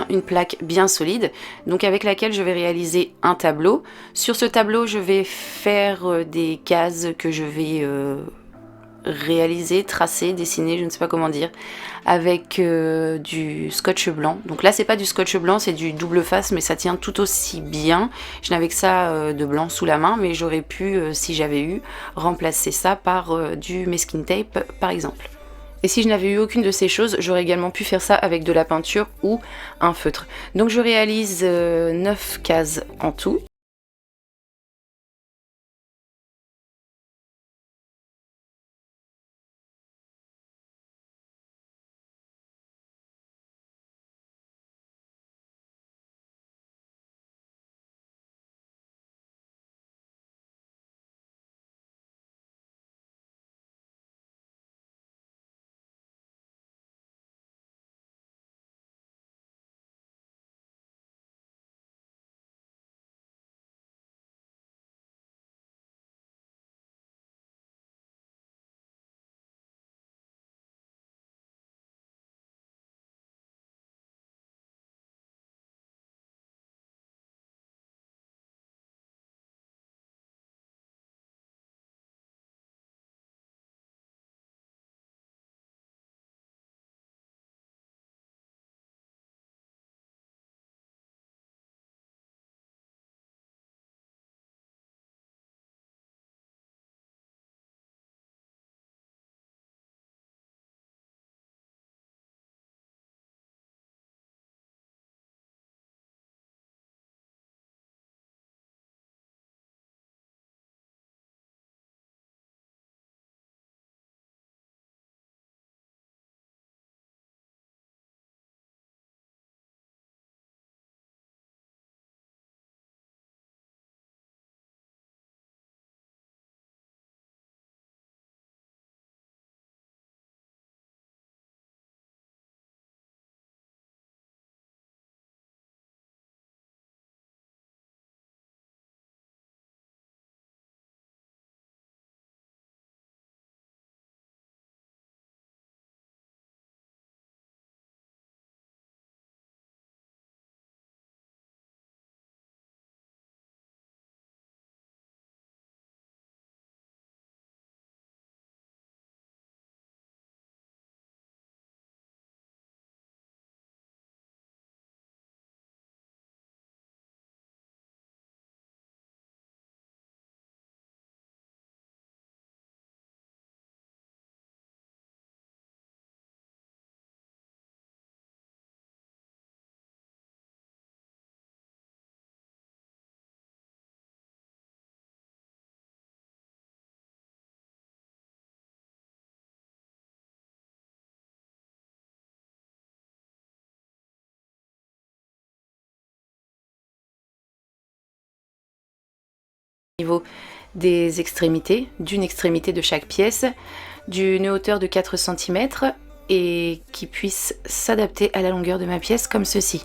une plaque bien solide, donc avec laquelle je vais réaliser un tableau. Sur ce tableau, je vais faire des cases que je vais réaliser, tracer, dessiner, je ne sais pas comment dire, avec du scotch blanc. Donc là c'est pas du scotch blanc, c'est du double face, mais ça tient tout aussi bien. Je n'avais que ça de blanc sous la main, mais j'aurais pu, si j'avais eu, remplacer ça par du masking tape par exemple. Et si je n'avais eu aucune de ces choses, j'aurais également pu faire ça avec de la peinture ou un feutre. Donc je réalise 9 cases en tout. Au niveau des extrémités, d'une extrémité de chaque pièce, d'une hauteur de 4 cm et qui puisse s'adapter à la longueur de ma pièce comme ceci.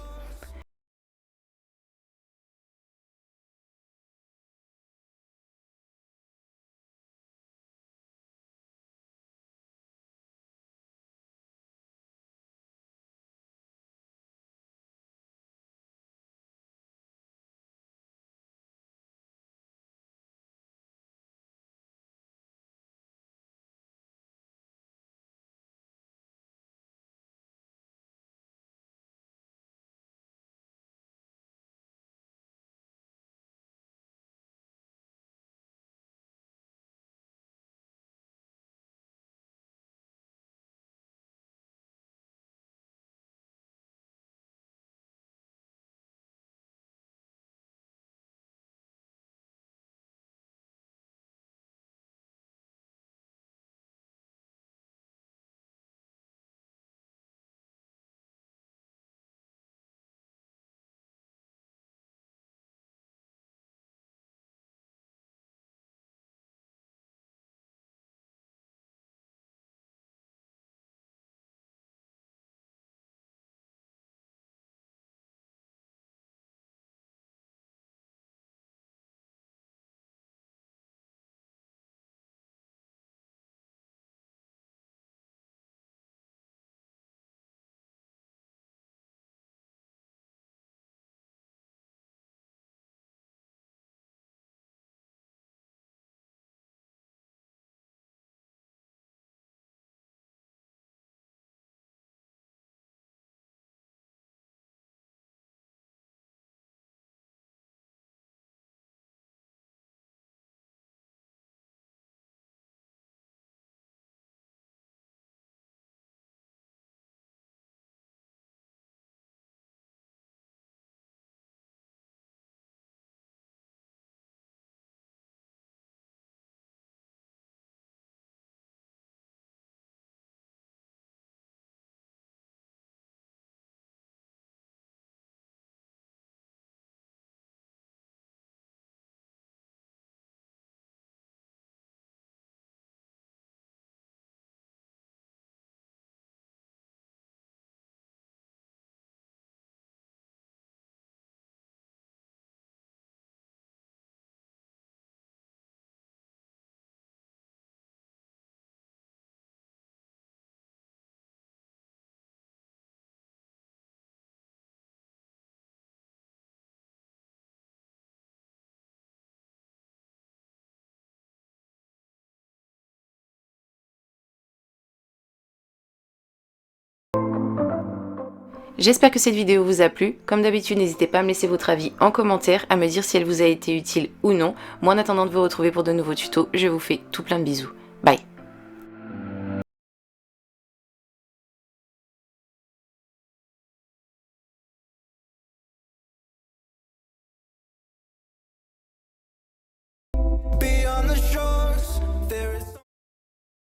J'espère que cette vidéo vous a plu. Comme d'habitude, n'hésitez pas à me laisser votre avis en commentaire, à me dire si elle vous a été utile ou non. Moi, en attendant de vous retrouver pour de nouveaux tutos, je vous fais tout plein de bisous. Bye!